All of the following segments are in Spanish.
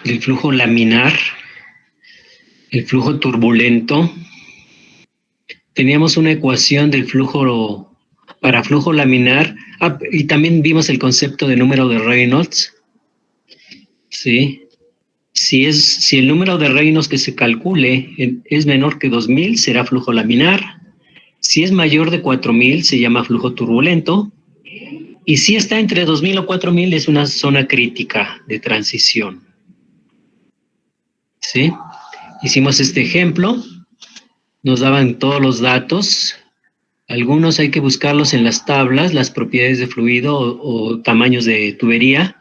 el flujo laminar, el flujo turbulento. Teníamos una ecuación del flujo para flujo laminar, y también vimos el concepto de número de Reynolds. ¿Sí? Si el número de Reynolds que se calcule es menor que 2000, será flujo laminar. Si es mayor de 4000, se llama flujo turbulento. Y si está entre 2000 o 4000, es una zona crítica de transición. ¿Sí? Hicimos este ejemplo. Nos daban todos los datos. Algunos hay que buscarlos en las tablas, las propiedades de fluido o tamaños de tubería.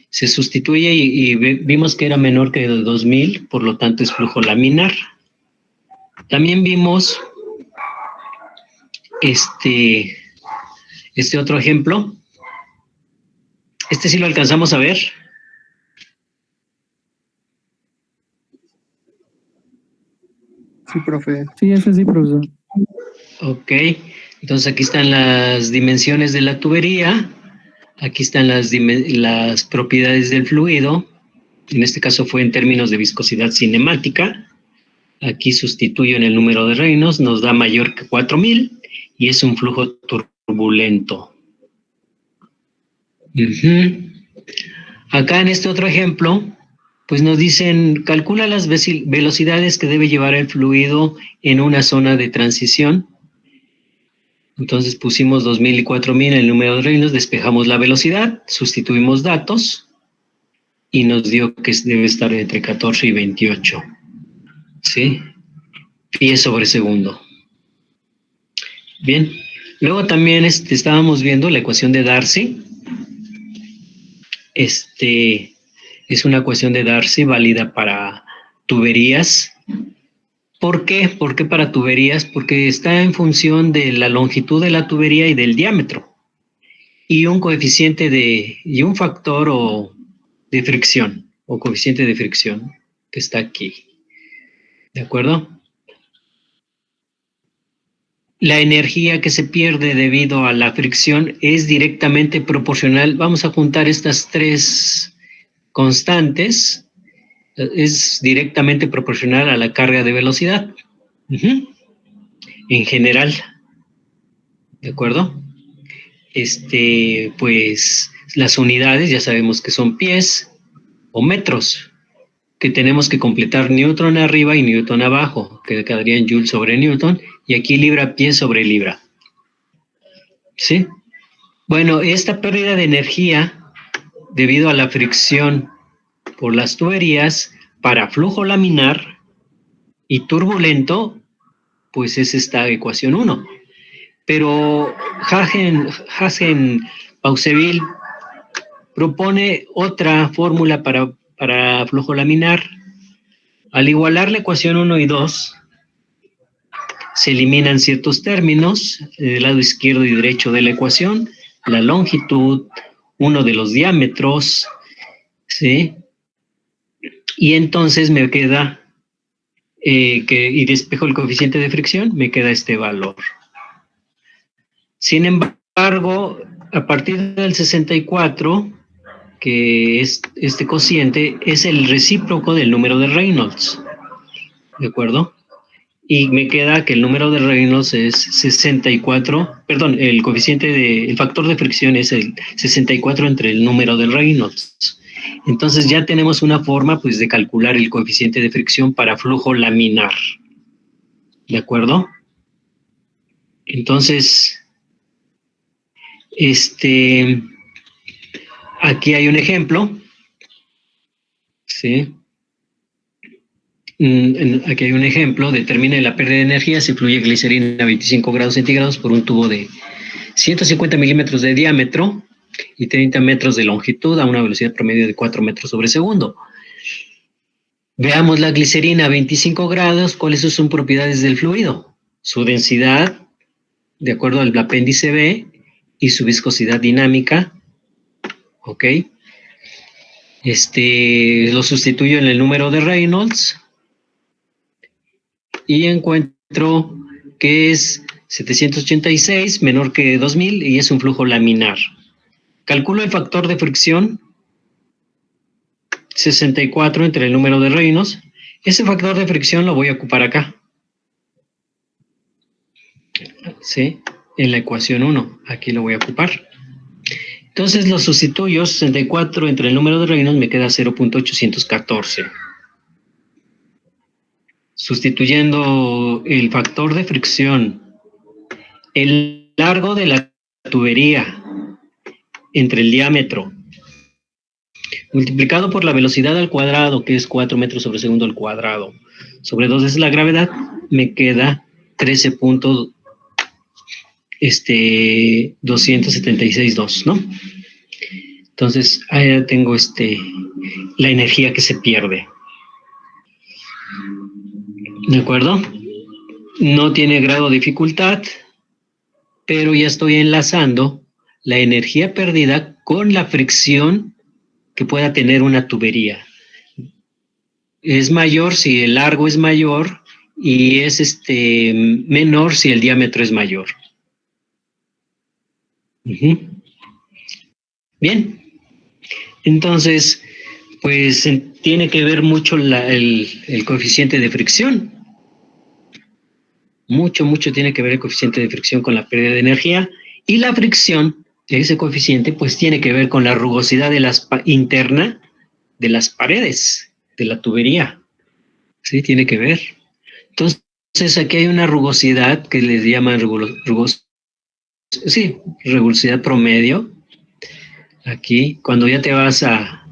Se sustituye y vimos que era menor que 2000, por lo tanto es flujo laminar. También vimos este otro ejemplo. Este sí lo alcanzamos a ver. Sí, profe. Sí, ese sí, profesor. Ok, entonces aquí están las dimensiones de la tubería, aquí están las propiedades del fluido, en este caso fue en términos de viscosidad cinemática, aquí sustituyo en el número de Reynolds, nos da mayor que 4000 y es un flujo turbulento. Acá en este otro ejemplo, pues nos dicen, calcula las velocidades que debe llevar el fluido en una zona de transición. Entonces pusimos 2000 y 4000 en el número de Reynolds, despejamos la velocidad, sustituimos datos y nos dio que debe estar entre 14 y 28. ¿Sí? Pies sobre segundo. Bien. Luego también estábamos viendo la ecuación de Darcy. Es una ecuación de Darcy válida para tuberías. ¿Por qué? ¿Por qué para tuberías? Porque está en función de la longitud de la tubería y del diámetro. Y un coeficiente y un factor de fricción, o coeficiente de fricción, que está aquí. ¿De acuerdo? La energía que se pierde debido a la fricción es directamente proporcional. Vamos a juntar estas tres constantes. Es directamente proporcional a la carga de velocidad. En general. ¿De acuerdo? Pues las unidades ya sabemos que son pies o metros, que tenemos que completar Newton arriba y Newton abajo, que quedaría en Joule sobre Newton, y aquí libra-pie sobre libra. ¿Sí? Bueno, esta pérdida de energía debido a la fricción por las tuberías para flujo laminar y turbulento, pues es esta ecuación 1. Pero Hagen-Pauseville propone otra fórmula para flujo laminar. Al igualar la ecuación 1 y 2, se eliminan ciertos términos del lado izquierdo y derecho de la ecuación, la longitud, uno de los diámetros, ¿sí? Y entonces me queda, y despejo el coeficiente de fricción, me queda este valor. Sin embargo, a partir del 64, que es este cociente, es el recíproco del número de Reynolds. ¿De acuerdo? Y me queda que el número de Reynolds es 64, perdón, el factor de fricción es el 64 entre el número de Reynolds. Entonces ya tenemos una forma pues de calcular el coeficiente de fricción para flujo laminar. ¿De acuerdo? Entonces, aquí hay un ejemplo. ¿Sí? Aquí hay un ejemplo. Determine la pérdida de energía si fluye glicerina a 25 grados centígrados por un tubo de 150 milímetros de diámetro y 30 metros de longitud a una velocidad promedio de 4 metros sobre segundo. Veamos la glicerina a 25 grados. ¿Cuáles son propiedades del fluido? Su densidad, de acuerdo al apéndice B, y su viscosidad dinámica. ¿Ok? Lo sustituyo en el número de Reynolds y encuentro que es 786 menor que 2000 y es un flujo laminar. Calculo el factor de fricción 64 entre el número de reinos. Ese factor de fricción lo voy a ocupar acá. ¿Sí? En la ecuación 1. Aquí lo voy a ocupar. Entonces lo sustituyo. 64 entre el número de reinos me queda 0.814. Sustituyendo el factor de fricción, el largo de la tubería entre el diámetro, multiplicado por la velocidad al cuadrado, que es 4 metros sobre segundo al cuadrado, sobre 2 veces la gravedad, me queda 13.276.2, ¿no? Entonces, ahí tengo la energía que se pierde. ¿De acuerdo? No tiene grado de dificultad, pero ya estoy enlazando la energía perdida con la fricción que pueda tener una tubería. Es mayor si el largo es mayor y es menor si el diámetro es mayor. Bien, entonces, pues tiene que ver mucho el coeficiente de fricción. Mucho tiene que ver el coeficiente de fricción con la pérdida de energía, y la fricción, ese coeficiente, pues tiene que ver con la rugosidad de interna de las paredes de la tubería. Sí, tiene que ver. Entonces, aquí hay una rugosidad que les llaman rugosidad promedio. Aquí, cuando ya te vas a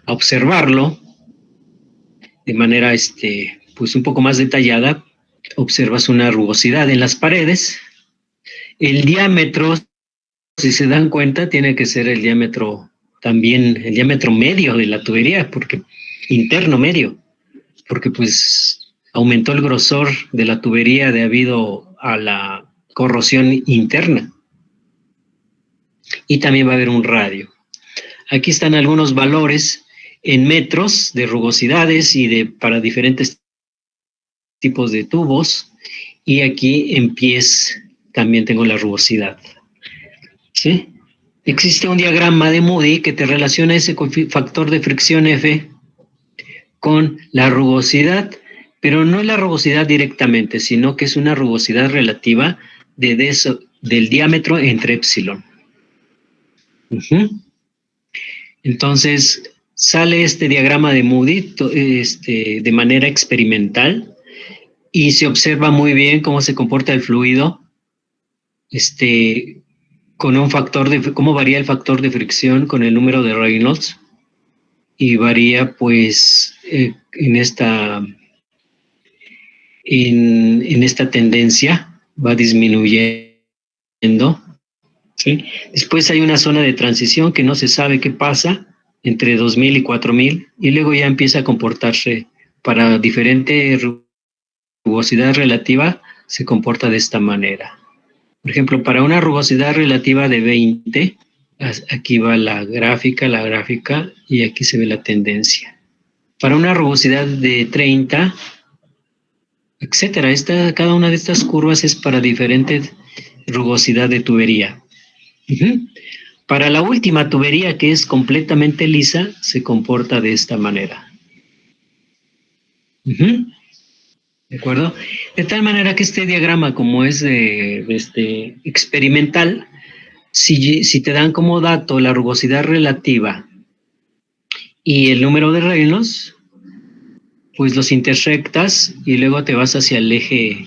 observarlo de manera pues un poco más detallada, observas una rugosidad en las paredes. El diámetro, si se dan cuenta, tiene que ser el diámetro también, el diámetro medio de la tubería, porque interno medio, porque pues aumentó el grosor de la tubería debido a la corrosión interna. Y también va a haber un radio. Aquí están algunos valores en metros de rugosidades y para diferentes tipos de tubos. Y aquí en pies también tengo la rugosidad. ¿Sí? Existe un diagrama de Moody que te relaciona ese factor de fricción F con la rugosidad, pero no es la rugosidad directamente, sino que es una rugosidad relativa del diámetro entre epsilon. Entonces, sale este diagrama de Moody de manera experimental y se observa muy bien cómo se comporta el fluido, con un factor cómo varía el factor de fricción con el número de Reynolds, y varía pues en esta tendencia, va disminuyendo. ¿Sí? Después hay una zona de transición que no se sabe qué pasa entre 2000 y 4000, y luego ya empieza a comportarse para diferente rugosidad relativa, se comporta de esta manera. Por ejemplo, para una rugosidad relativa de 20, aquí va la gráfica, y aquí se ve la tendencia. Para una rugosidad de 30, etcétera. Cada una de estas curvas es para diferente rugosidad de tubería. Para la última tubería, que es completamente lisa, se comporta de esta manera. ¿De acuerdo? De tal manera que este diagrama, como es experimental, si te dan como dato la rugosidad relativa y el número de Reynolds, pues los intersectas y luego te vas hacia el eje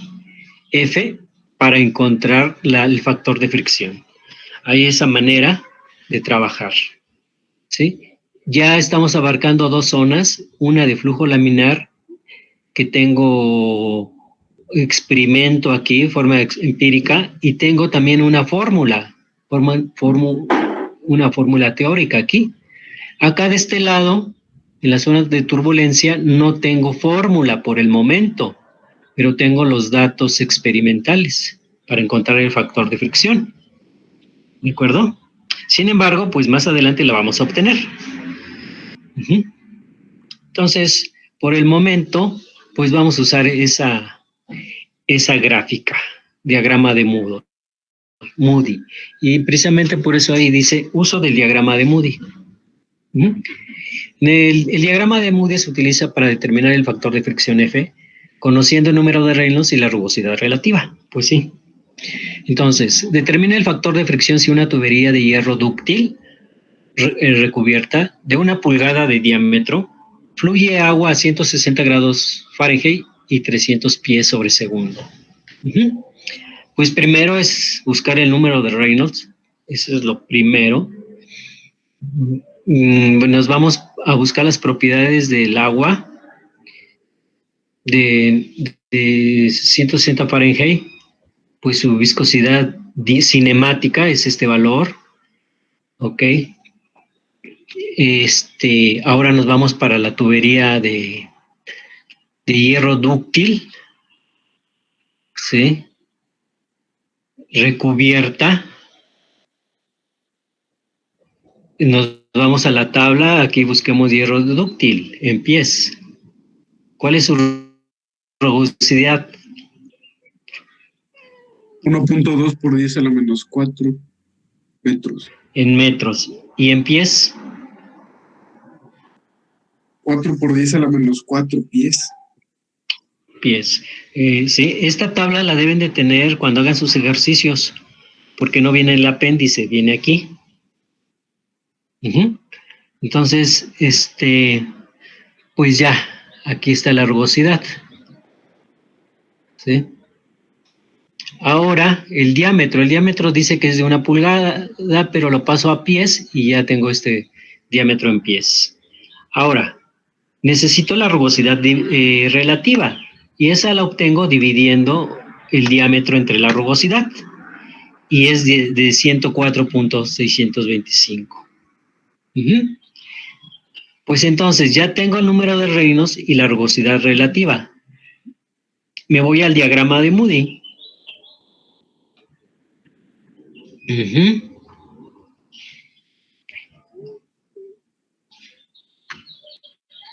F para encontrar el factor de fricción. Hay esa manera de trabajar, ¿sí? Ya estamos abarcando dos zonas, una de flujo laminar, que tengo experimento aquí, forma empírica, y tengo también una fórmula, una fórmula teórica aquí. Acá de este lado, en las zonas de turbulencia, no tengo fórmula por el momento, pero tengo los datos experimentales para encontrar el factor de fricción. ¿De acuerdo? Sin embargo, pues más adelante la vamos a obtener. Entonces, por el momento, pues vamos a usar esa gráfica, diagrama de Moody. Y precisamente por eso ahí dice uso del diagrama de Moody. Ujú. El diagrama de Moody se utiliza para determinar el factor de fricción F, conociendo el número de Reynolds y la rugosidad relativa. Pues sí. Entonces, determina el factor de fricción si una tubería de hierro dúctil recubierta de 1 pulgada de diámetro fluye agua a 160 grados Fahrenheit y 300 pies sobre segundo. Uh-huh. Pues primero es buscar el número de Reynolds. Eso es lo primero. Nos vamos a buscar las propiedades del agua de 160 Fahrenheit. Pues su viscosidad cinemática es este valor. Ok. Ahora nos vamos para la tubería de hierro dúctil. ¿Sí? Recubierta. Nos vamos a la tabla, aquí busquemos hierro dúctil en pies. ¿Cuál es su rugosidad? 1.2 por 10 a la menos 4 metros. En metros. ¿Y en pies? 4 por 10 a la menos 4 pies. Pies. Sí, esta tabla la deben de tener cuando hagan sus ejercicios, porque no viene en el apéndice, viene aquí. Uh-huh. Entonces, pues ya, aquí está la rugosidad. ¿Sí? Ahora, el diámetro dice que es de 1 pulgada, pero lo paso a pies y ya tengo este diámetro en pies. Ahora, necesito la rugosidad relativa y esa la obtengo dividiendo el diámetro entre la rugosidad y es de 104.625. Uh-huh. Pues entonces ya tengo el número de Reynolds y la rugosidad relativa. Me voy al diagrama de Moody. Uh-huh.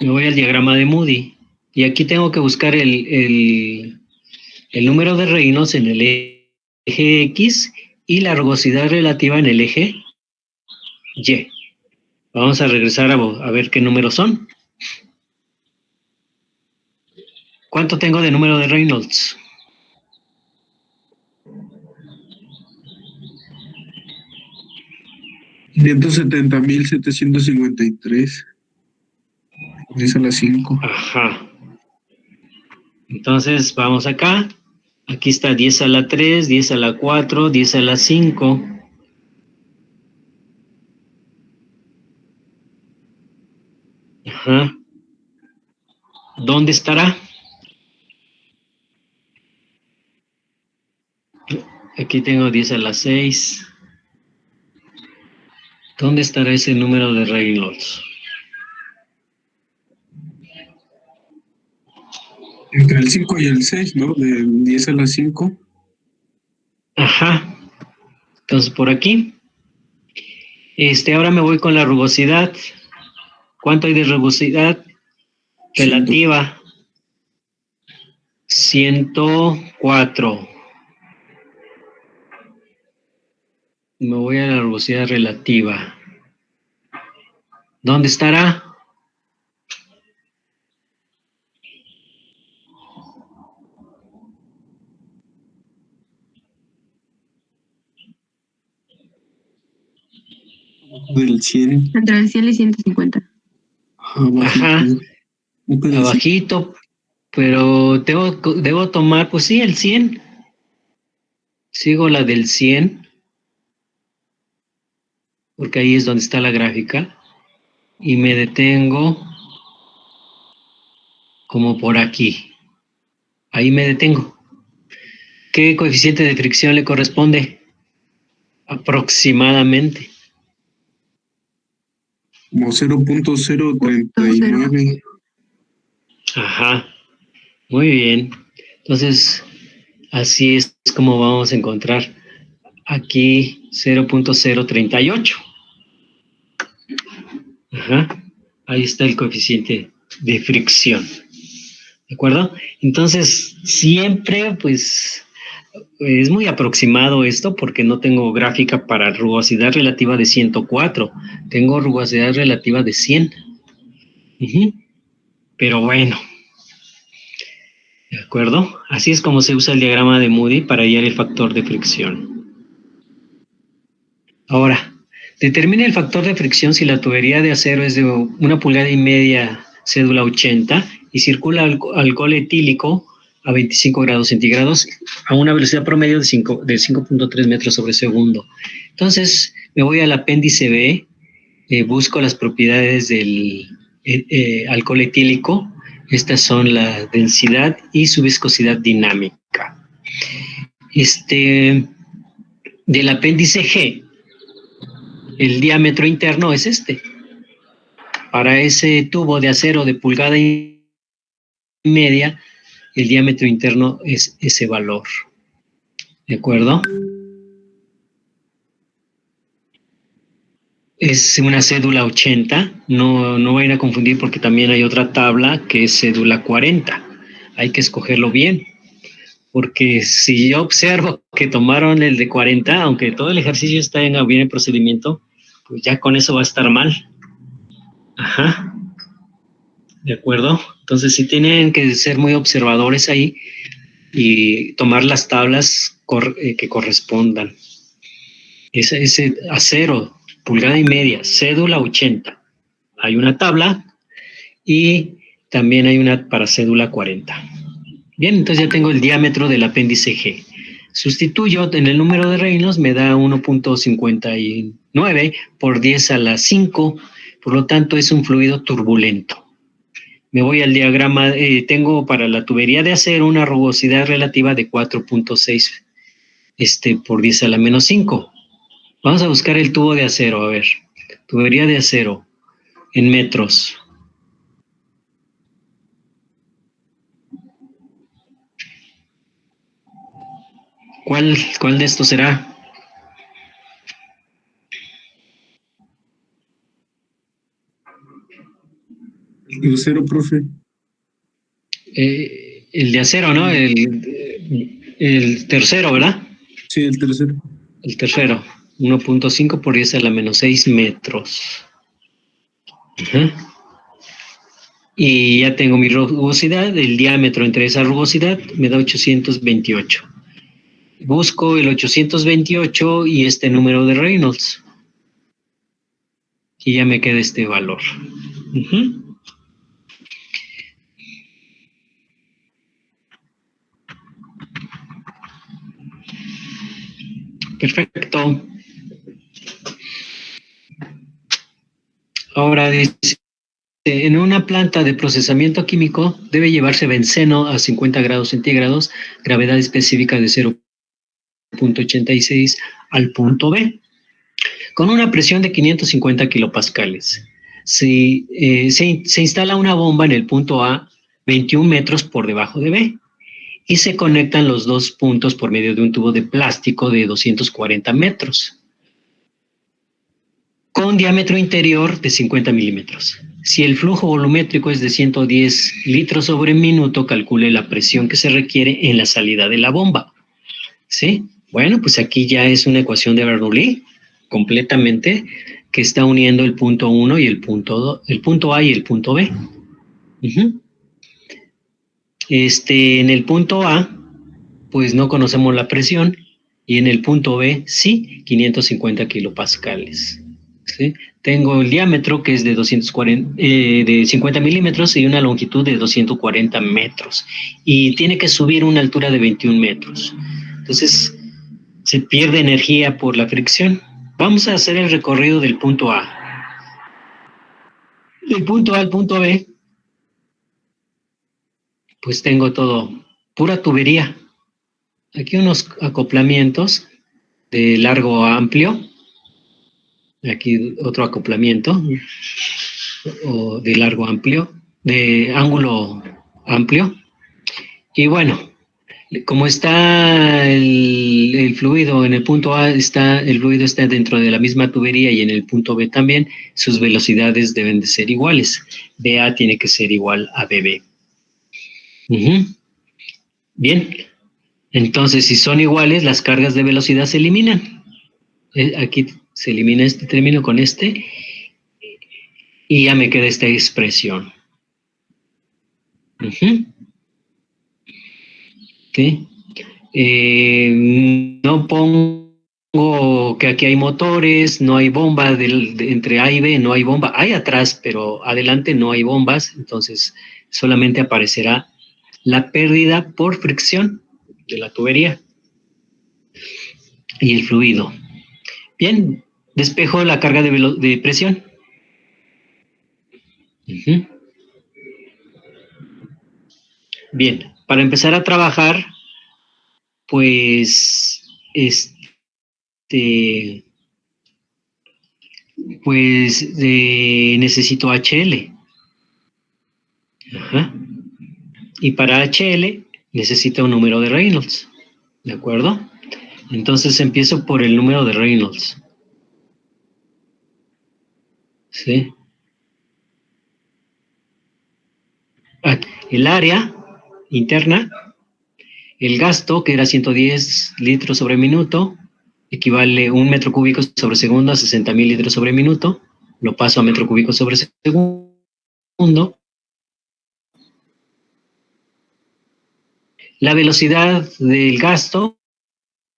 Me voy al diagrama de Moody y aquí tengo que buscar el número de Reynolds en el eje X y la rugosidad relativa en el eje Y. Vamos a regresar a ver qué números son. ¿Cuánto tengo de número de Reynolds? $170,753. 10 a la 5. Ajá. Entonces vamos acá. Aquí está 10 a la 3, 10 a la 4, 10 a la 5. Ajá. ¿Dónde estará? Aquí tengo 10 a la 6. ¿Dónde estará ese número de Reynolds? Entre el 5 y el 6, ¿no? De 10 a la 5. Ajá. Entonces por aquí. Ahora me voy con la rugosidad. ¿Cuánto hay de rugosidad relativa? 104. Me voy a la rugosidad relativa. ¿Dónde estará? Del 100. Entre el 100 y 150. Ajá. Abajito, pero debo tomar, pues sí, el 100. Sigo la del 100, porque ahí es donde está la gráfica. Y me detengo como por aquí. Ahí me detengo. ¿Qué coeficiente de fricción le corresponde? Aproximadamente. Como 0.039. Ajá. Muy bien. Entonces, así es como vamos a encontrar aquí 0.038. Ajá. Ahí está el coeficiente de fricción. ¿De acuerdo? Entonces, siempre, pues, Es muy aproximado esto porque no tengo gráfica para rugosidad relativa de 104. Tengo rugosidad relativa de 100. Ujú. Pero bueno, ¿de acuerdo? Así es como se usa el diagrama de Moody para hallar el factor de fricción. Ahora, determine el factor de fricción si la tubería de acero es de 1,5 pulgadas, cédula 80, y circula alcohol etílico a 25 grados centígrados a una velocidad promedio de 5.3 metros sobre segundo. Entonces, me voy al apéndice B, busco las propiedades del alcohol etílico. Estas son la densidad y su viscosidad dinámica. Del apéndice G, el diámetro interno es este. Para ese tubo de acero de 1,5 pulgadas, el diámetro interno es ese valor. ¿De acuerdo? Es una cédula 80, no vayan a confundir porque también hay otra tabla que es cédula 40. Hay que escogerlo bien, porque si yo observo que tomaron el de 40, aunque todo el ejercicio está bien en procedimiento, pues ya con eso va a estar mal. Ajá. ¿De acuerdo? Entonces sí tienen que ser muy observadores ahí y tomar las tablas que correspondan. Ese acero, 1,5 pulgadas, cédula 80. Hay una tabla y también hay una para cédula 40. Bien, entonces ya tengo el diámetro del apéndice G. Sustituyo en el número de Reynolds, me da 1.59 por 10 a la 5, por lo tanto es un fluido turbulento. Me voy al diagrama, tengo para la tubería de acero una rugosidad relativa de 4.6 por 10 a la menos 5. Vamos a buscar el tubo de acero, a ver. Tubería de acero en metros. ¿Cuál de estos será? El acero, profe. El de acero, ¿no? El tercero, ¿verdad? Sí, el tercero. El tercero. 1.5 por 10 a la menos 6 metros. Y ya tengo mi rugosidad, el diámetro entre esa rugosidad me da 828. Busco el 828 y este número de Reynolds. Y ya me queda este valor. Perfecto. Ahora dice, en una planta de procesamiento químico debe llevarse benceno a 50 grados centígrados, gravedad específica de 0.86 al punto B, con una presión de 550 kilopascales. Se instala una bomba en el punto A 21 metros por debajo de B y se conectan los dos puntos por medio de un tubo de plástico de 240 metros con diámetro interior de 50 milímetros. Si el flujo volumétrico es de 110 litros sobre minuto, calcule la presión que se requiere en la salida de la bomba. ¿Sí? Bueno, pues aquí ya es una ecuación de Bernoulli completamente que está uniendo el punto 1 y el punto A y el punto B. En el punto A, pues no conocemos la presión y en el punto B, sí, 550 kilopascales. ¿Sí? Tengo el diámetro que es de 50 milímetros y una longitud de 240 metros. Y tiene que subir una altura de 21 metros. Entonces, se pierde energía por la fricción. Vamos a hacer el recorrido del punto A. Del punto A al punto B, pues tengo todo, pura tubería. Aquí unos acoplamientos de largo a amplio. Aquí otro acoplamiento o de largo amplio, de ángulo amplio. Y bueno, como está el fluido en el punto A, el fluido está dentro de la misma tubería y en el punto B también, sus velocidades deben de ser iguales. BA tiene que ser igual a BB. Bien, Entonces, si son iguales, las cargas de velocidad se eliminan. Aquí se elimina este término con este y ya me queda esta expresión. ¿Sí? No pongo que aquí hay motores, no hay bomba entre A y B, no hay bomba. Hay atrás, pero adelante no hay bombas, entonces solamente aparecerá la pérdida por fricción de la tubería y el fluido. Bien, despejo la carga de presión. Bien, para empezar a trabajar, pues, necesito HL. Ajá. Y para HL necesito un número de Reynolds. ¿De acuerdo? Entonces empiezo por el número de Reynolds. ¿Sí? El área interna, el gasto, que era 110 litros sobre minuto, equivale 1 metro cúbico sobre segundo a 60,000 litros sobre minuto. Lo paso a metro cúbico sobre segundo. La velocidad del gasto,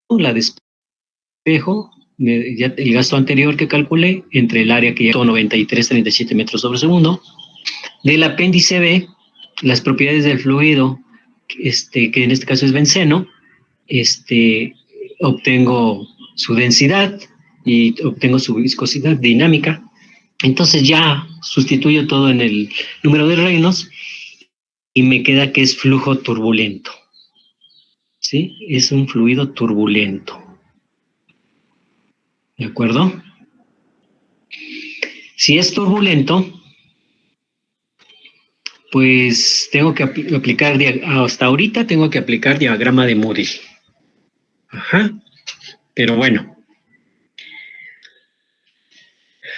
la despejo, el gasto anterior que calculé, entre el área que ya 93,37 metros sobre segundo. Del apéndice B, las propiedades del fluido, que en este caso es benceno, obtengo su densidad y obtengo su viscosidad dinámica. Entonces ya sustituyo todo en el número de Reynolds y me queda que es flujo turbulento. ¿Sí? Es un fluido turbulento. ¿De acuerdo? Si es turbulento, pues tengo que aplicar, hasta ahorita tengo que aplicar diagrama de Moody. Ajá. Pero bueno.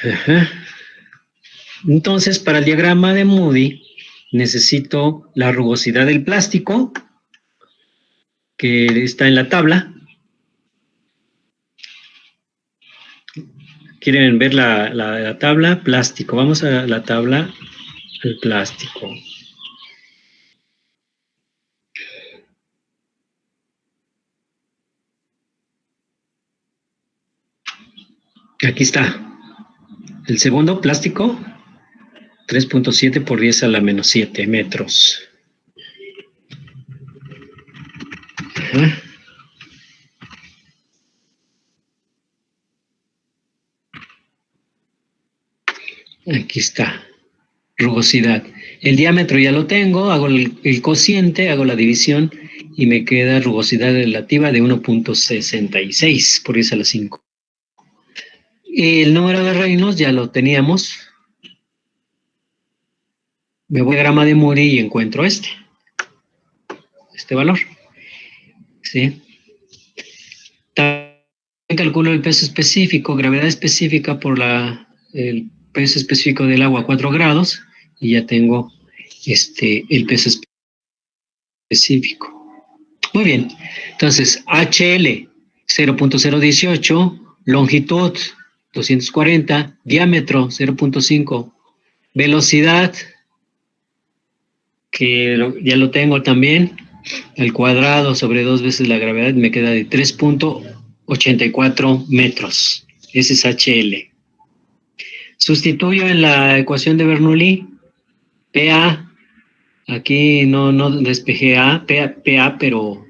Ajá. Entonces, para el diagrama de Moody, necesito la rugosidad del plástico, que está en la tabla. ¿Quieren ver la tabla? Plástico. Vamos a la tabla del plástico. Aquí está. El segundo, plástico, 3.7 por 10 a la menos 7 metros. Ajá. Aquí está. Rugosidad. El diámetro ya lo tengo, hago el cociente, hago la división y me queda rugosidad relativa de 1.66 por 10 a la 5. El número de Reynolds ya lo teníamos. Me voy a diagrama de Moody y encuentro este valor. ¿Sí? También calculo el peso específico, gravedad específica por el peso específico del agua a 4 grados y ya tengo el peso específico. Muy bien, entonces HL 0.018, longitud 240, diámetro 0.5, velocidad, que ya lo tengo también, al cuadrado sobre 2 veces la gravedad me queda de 3.84 metros. Ese es HL. Sustituyo en la ecuación de Bernoulli, PA, aquí no despejé A, PA, pero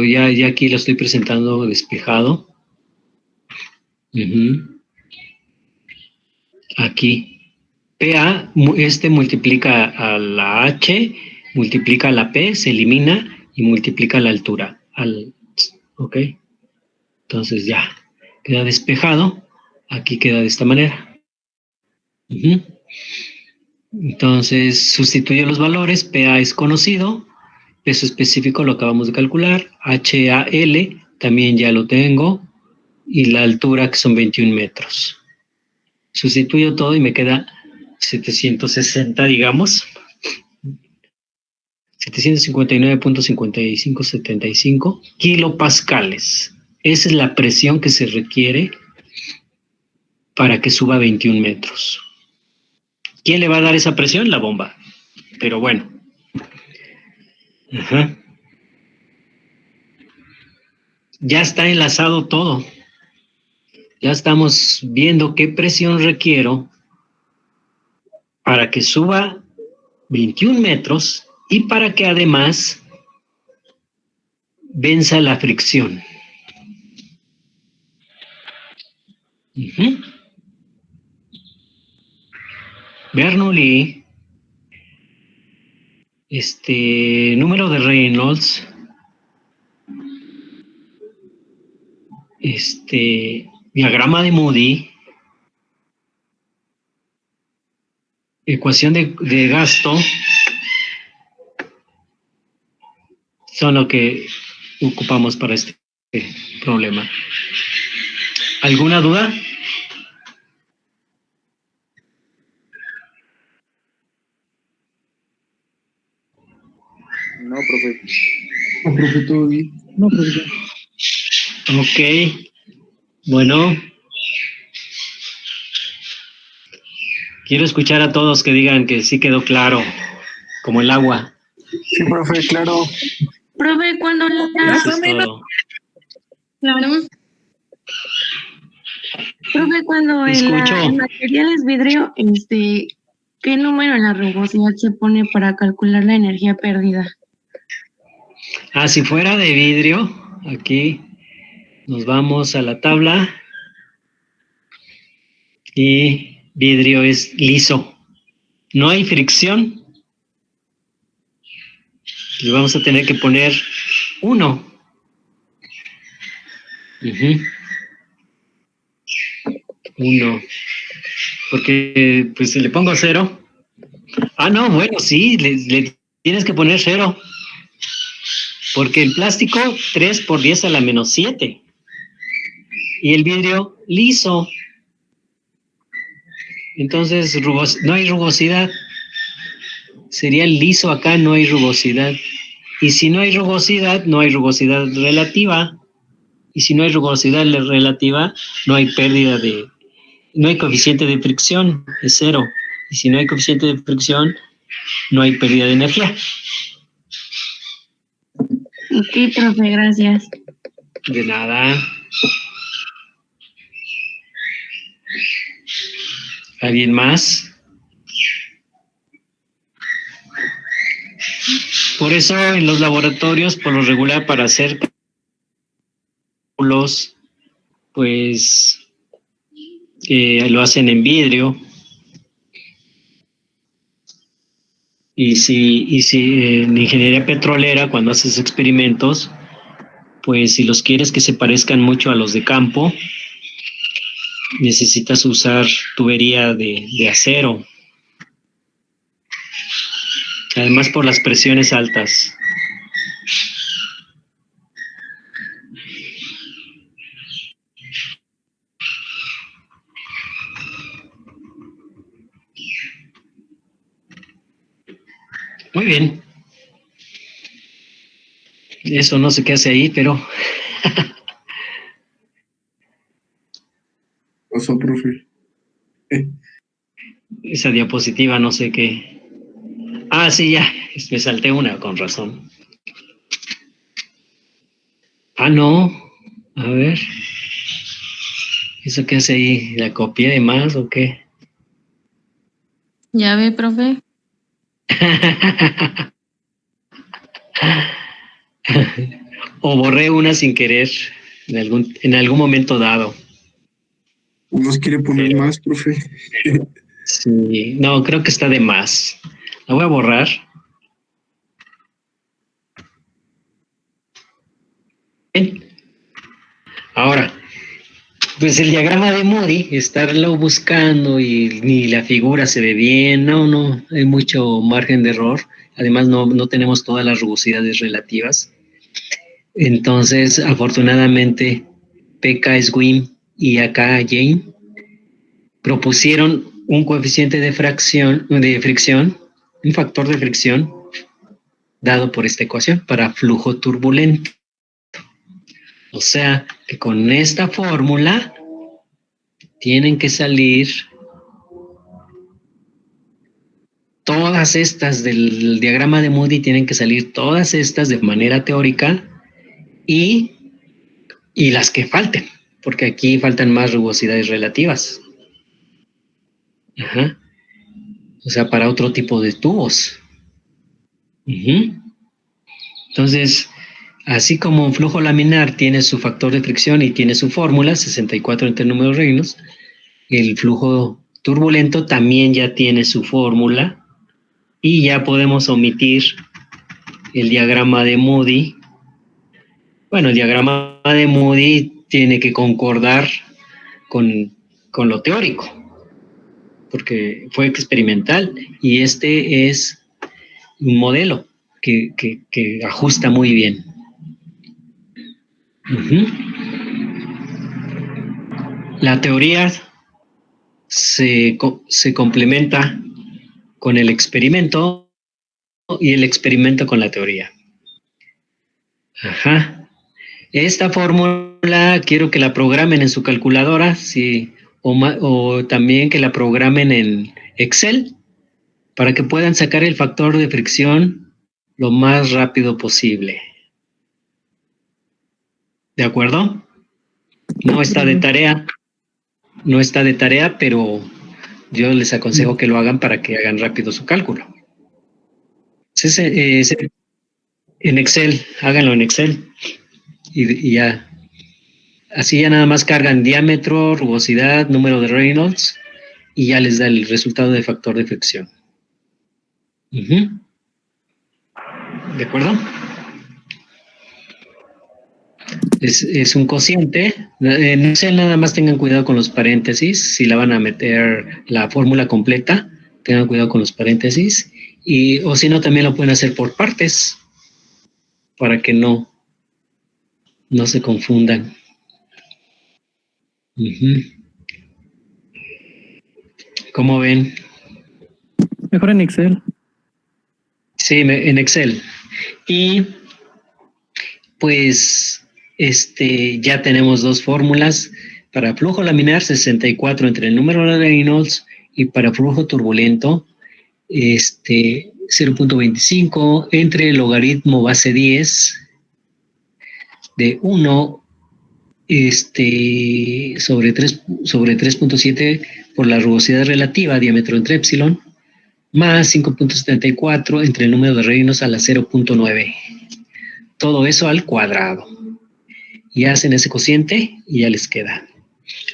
ya aquí lo estoy presentando despejado. Aquí. PA, multiplica a la H, multiplica a la P, se elimina y multiplica la altura. ¿Ok? Entonces ya queda despejado. Aquí queda de esta manera. Entonces sustituyo los valores. PA es conocido. Peso específico lo acabamos de calcular. HAL también ya lo tengo. Y la altura que son 21 metros. Sustituyo todo y me queda 760, digamos. 759.5575 kilopascales. Esa es la presión que se requiere para que suba 21 metros. ¿Quién le va a dar esa presión? La bomba. Pero bueno. Ajá. Ya está enlazado todo. Ya estamos viendo qué presión requiero para que suba 21 metros y para que además venza la fricción. Bernoulli, número de Reynolds, diagrama de Moody, ecuación de gasto, son lo que ocupamos para este problema. ¿Alguna duda? No, profe. No, profe, todo bien. No, profe. Ok. Bueno. Quiero escuchar a todos que digan que sí quedó claro, como el agua. Sí, profe, claro. Profe, cuando Eso es todo. Claro. Profe, cuando Escucho. el material es vidrio, ¿qué número en la rugosidad se pone para calcular la energía perdida? Ah, si fuera de vidrio, aquí nos vamos a la tabla y vidrio es liso. No hay fricción. Le vamos a tener que poner 1. Uh-huh. 1. Porque, pues, si le pongo 0. Ah, no, bueno, sí, le tienes que poner 0. Porque el plástico, 3 por 10 a la menos 7. Y el vidrio, liso. Entonces, no hay rugosidad. Sería liso acá, no hay rugosidad. Y si no hay rugosidad, no hay rugosidad relativa. Y si no hay rugosidad relativa, no hay pérdida de... No hay coeficiente de fricción, es 0. Y si no hay coeficiente de fricción, no hay pérdida de energía. Ok, profe, gracias. De nada. ¿Alguien más? Por eso en los laboratorios, por lo regular, para hacer cálculos, pues lo hacen en vidrio. Y si en ingeniería petrolera, cuando haces experimentos, pues si los quieres que se parezcan mucho a los de campo, necesitas usar tubería de acero. Además por las presiones altas. Muy bien. Eso no sé qué hace ahí, pero... Pasó, profe. Esa diapositiva no sé qué... Ah, sí, ya. Me salté una, con razón. Ah, no. A ver. ¿Eso qué hace ahí? ¿La copié de más o qué? ¿Ya ve, profe? O borré una sin querer en algún momento dado. ¿Nos quiere poner Pero, más, profe? sí, no, creo que está de más. La voy a borrar. Bien. Ahora, pues el diagrama de Moody, estarlo buscando y ni la figura se ve bien, no, hay mucho margen de error. Además, no tenemos todas las rugosidades relativas. Entonces, afortunadamente, PK Swim y acá Jane propusieron un coeficiente de fricción, un factor de fricción dado por esta ecuación para flujo turbulento. O sea, que con esta fórmula tienen que salir todas estas del diagrama de Moody, tienen que salir todas estas de manera teórica y las que falten, porque aquí faltan más rugosidades relativas. Ajá. O sea, para otro tipo de tubos. Entonces, así como un flujo laminar tiene su factor de fricción y tiene su fórmula, 64 entre números reinos, el flujo turbulento también ya tiene su fórmula y ya podemos omitir el diagrama de Moody. Bueno, el diagrama de Moody tiene que concordar con lo teórico, porque fue experimental y este es un modelo que ajusta muy bien. La teoría se complementa con el experimento y el experimento con la teoría. Ajá. Esta fórmula quiero que la programen en su calculadora, sí, o también que la programen en Excel para que puedan sacar el factor de fricción lo más rápido posible. ¿De acuerdo? No está de tarea, pero yo les aconsejo que lo hagan para que hagan rápido su cálculo. En Excel, háganlo en Excel y ya. Así ya nada más cargan diámetro, rugosidad, número de Reynolds y ya les da el resultado de factor de fricción. ¿De acuerdo? Es un cociente. No sé, nada más tengan cuidado con los paréntesis. Si la van a meter la fórmula completa, tengan cuidado con los paréntesis. O si no, también lo pueden hacer por partes para que no se confundan. ¿Cómo ven? Mejor en Excel. Sí, en Excel. Y pues ya tenemos dos fórmulas para flujo laminar, 64 entre el número de Reynolds, y para flujo turbulento 0.25 entre el logaritmo base 10 de 1 sobre 3.7 por la rugosidad relativa, diámetro entre epsilon, más 5.74 entre el número de Reynolds a la 0.9. Todo eso al cuadrado. Y hacen ese cociente y ya les queda.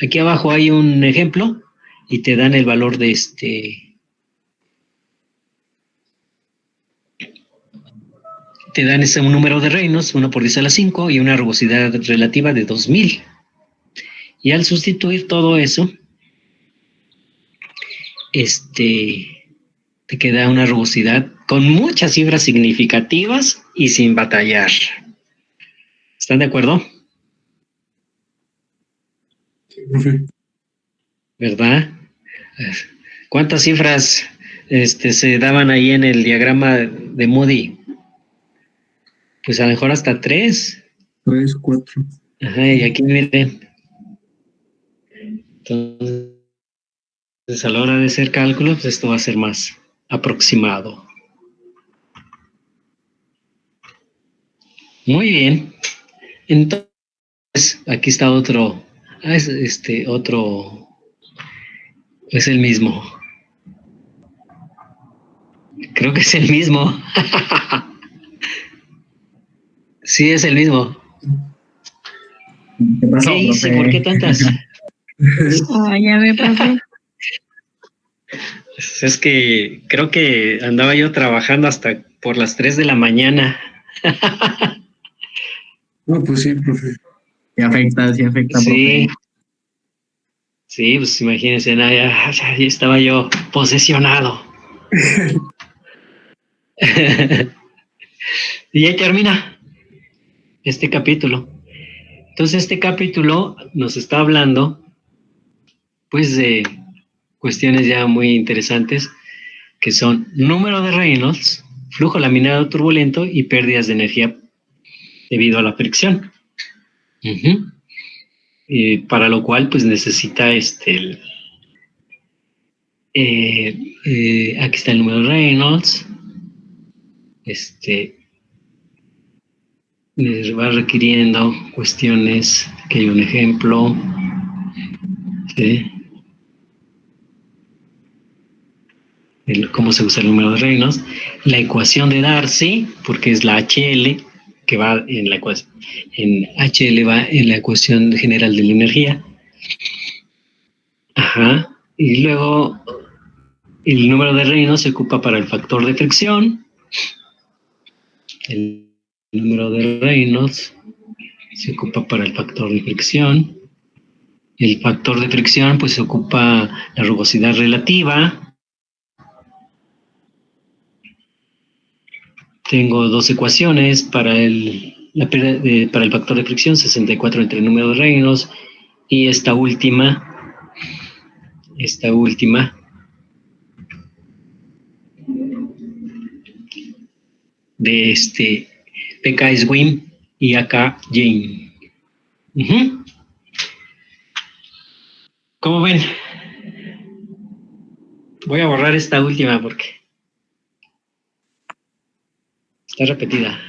Aquí abajo hay un ejemplo y te dan el valor de te dan un número de Reynolds, 1 por 10 a la 5 y una rugosidad relativa de 2000. Y al sustituir todo eso, te queda una rugosidad con muchas cifras significativas y sin batallar. ¿Están de acuerdo? Sí, profe. ¿Verdad? ¿Cuántas cifras se daban ahí en el diagrama de Moody? Pues a lo mejor hasta 3. 3, 4. Ajá, y aquí miren. Entonces, a la hora de hacer cálculos, pues esto va a ser más aproximado. Muy bien. Entonces, aquí está otro. Otro. Es el mismo. Creo que es el mismo. Sí, es el mismo. ¿Qué pasó, ¿Qué hice? profe? ¿Por qué tantas? Ya ve, profe. Es que creo que andaba yo trabajando hasta por las 3 de la mañana. No, pues sí, profe. Sí afecta, Sí. profe. Sí, pues imagínense, ya estaba yo posesionado. Y ya termina este capítulo. Entonces, este capítulo nos está hablando, pues, de cuestiones ya muy interesantes, que son número de Reynolds, flujo laminar turbulento y pérdidas de energía debido a la fricción. Para lo cual, pues necesita aquí está el número de Reynolds. Va requiriendo cuestiones, que hay un ejemplo. ¿Sí? Cómo se usa el número de Reynolds, la ecuación de Darcy, porque es la HL, que va en la ecuación, en HL va en la ecuación general de la energía. Ajá. Y luego el número de Reynolds se ocupa para el factor de fricción. El número de Reynolds se ocupa para el factor de fricción. El factor de fricción pues se ocupa la rugosidad relativa. Tengo dos ecuaciones para para el factor de fricción, 64 entre el número de Reynolds y esta última de PK Swim y acá Jane. ¿Cómo ven? Voy a borrar esta última porque está repetida.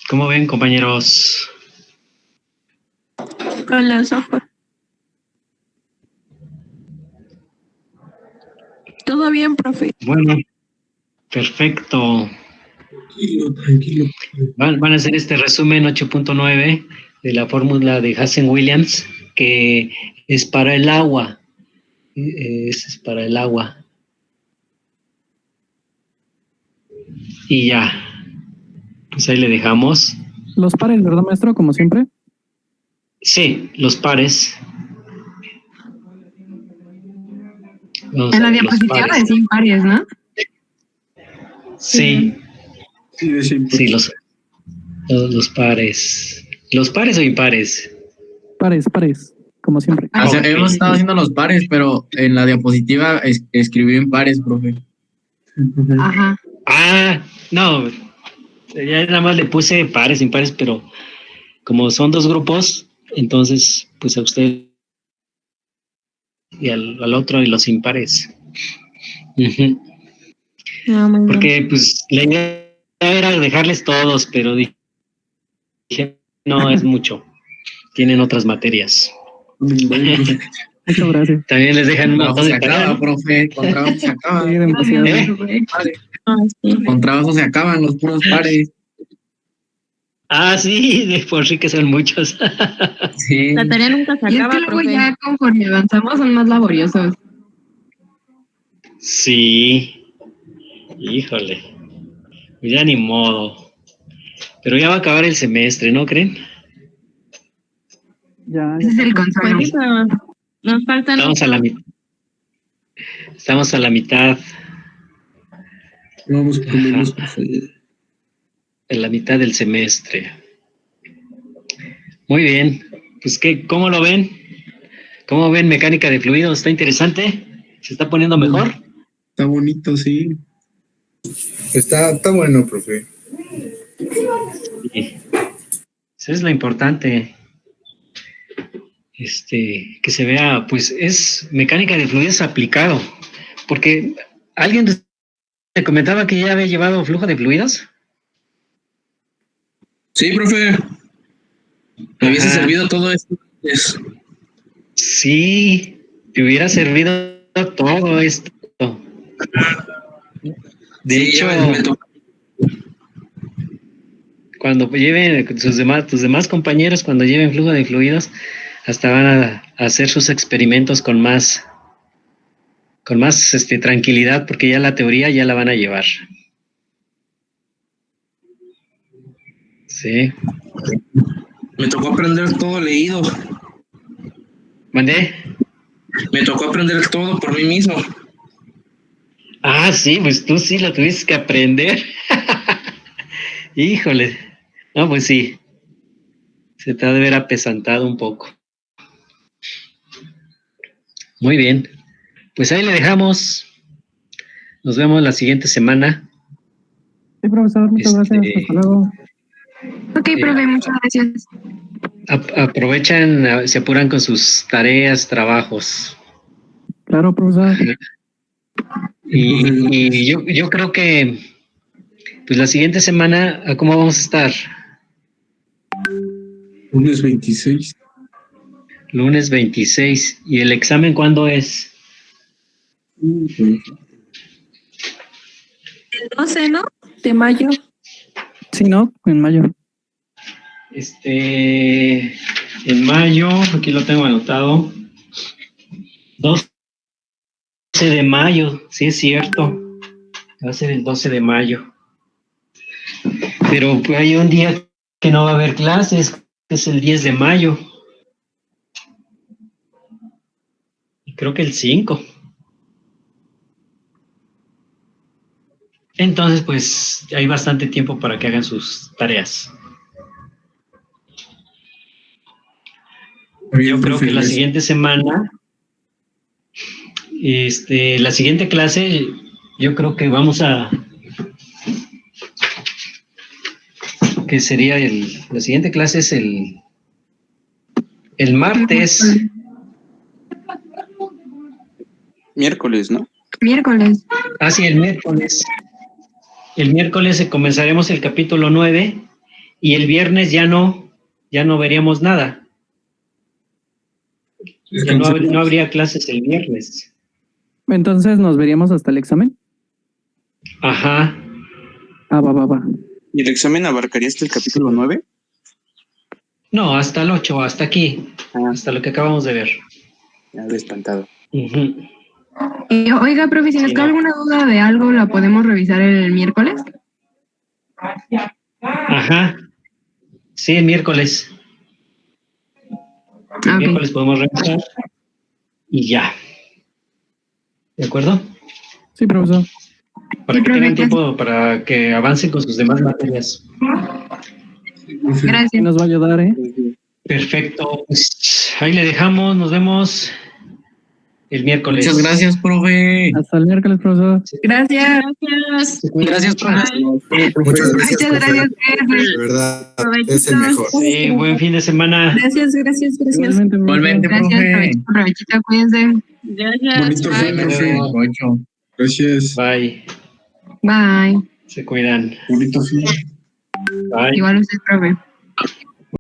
¿Cómo ven, compañeros? Con los ojos. Todo bien, profe. Bueno, perfecto. Tranquilo. Van a hacer este resumen 8.9 de la fórmula de Hazen-Williams, que es para el agua. Es para el agua. Y ya. Pues ahí le dejamos. Los pares, ¿verdad, maestro? Como siempre. Sí, los pares. Vamos En a la ver los diapositiva pares. decía impares, ¿no? Sí, Sí, los pares. ¿Los pares o impares? Pares, como siempre. Ah, ok. Hemos estado haciendo los pares, pero en la diapositiva escribió en pares, profe. Ajá. Ah, no. Ya nada más le puse pares, impares, pero como son dos grupos, entonces, pues a usted y al otro y los impares. No, muy bien. Porque, pues, la idea era dejarles todos, pero dije, no, es mucho. Tienen otras materias. Muchas gracias. También les dejan un Con trabajo montón se de tarea, acaba, ¿no? profe. Con trabajo se acaba. Sí, demasiado. No, sí. Con trabajo se acaban los puros pares. Ah, sí, de por sí que son muchos. Sí. La tarea nunca se Y es acaba, que luego profe. ya conforme avanzamos son más laboriosos. Sí, híjole. Ya ni modo. Pero ya va a acabar el semestre, ¿no creen? Ya. Ese es el consuelo. Pues eso, nos faltan Estamos a la mitad. Estamos a la mitad. Vamos con menos, Ajá. profe. En la mitad del semestre. Muy bien. Pues, ¿cómo lo ven? ¿Cómo ven mecánica de fluidos? ¿Está interesante? ¿Se está poniendo mejor? Está bonito, sí. Está bueno, profe. Sí. Eso es lo importante. Que se vea, pues es mecánica de fluidos aplicado. Porque alguien te comentaba que ya había llevado flujo de fluidos. Sí, profe. Me hubiese Ajá. servido todo esto. Sí, te hubiera servido todo esto. De Sí, hecho, ya me tocó. cuando lleven tus demás compañeros, cuando lleven flujo de fluidos, hasta van a hacer sus experimentos con más tranquilidad, porque ya la teoría ya la van a llevar. Sí. Me tocó aprender todo leído. ¿Mandé? Me tocó aprender todo por mí mismo. Ah, sí, pues tú sí lo tuviste que aprender. Híjole. No, pues sí. Se te ha de ver apesantado un poco. Muy bien. Pues ahí le dejamos. Nos vemos la siguiente semana. Sí, profesor, muchas gracias. Hasta luego. Ok, profe, muchas gracias. Aprovechan, se apuran con sus tareas, trabajos. Claro, profesor. Y yo creo que pues la siguiente semana, ¿a cómo vamos a estar? Lunes 26. Lunes 26. ¿Y el examen cuándo es? El 12, ¿no? De mayo. Sí, ¿no? En mayo. En mayo, aquí lo tengo anotado. 12 de mayo, sí es cierto. Va a ser el 12 de mayo. Pero hay un día que no va a haber clases, que es el 10 de mayo. Y creo que el 5. Entonces, pues, hay bastante tiempo para que hagan sus tareas. Yo creo que la siguiente semana, la siguiente clase, yo creo que que sería la siguiente clase es el martes. Miércoles, ¿no? Miércoles. Ah, sí, el miércoles. El miércoles comenzaremos el capítulo 9 y el viernes ya no veríamos nada. Ya no habría clases el viernes. Entonces, ¿nos veríamos hasta el examen? Ajá. Va. ¿Y el examen abarcaría hasta el capítulo 9? No, hasta el 8, hasta aquí. Hasta lo que acabamos de ver. Ya de espantado. Uh-huh. Oiga, profe, si nos queda alguna duda de algo, ¿la podemos revisar el miércoles? Ajá. Sí, el miércoles. El miércoles podemos revisar. Y ya. ¿De acuerdo? Sí, profesor. Para que tengan tiempo para que avancen con sus demás materias. Gracias. Nos va a ayudar, ¿eh? Perfecto. Pues ahí le dejamos. Nos vemos el miércoles. Muchas gracias, profe. Hasta el miércoles, profesor. Gracias. Gracias, profe. Muchas gracias, Muchas gracias, profe. de verdad, es el mejor. Sí, buen fin de semana. Gracias. Igualmente, profe. Gracias, provechito, cuídense. Bonito fin, profe. Ocho. Gracias. Bye. Bye. Se cuidan. Bonito fin. Bye. Igual usted, profe.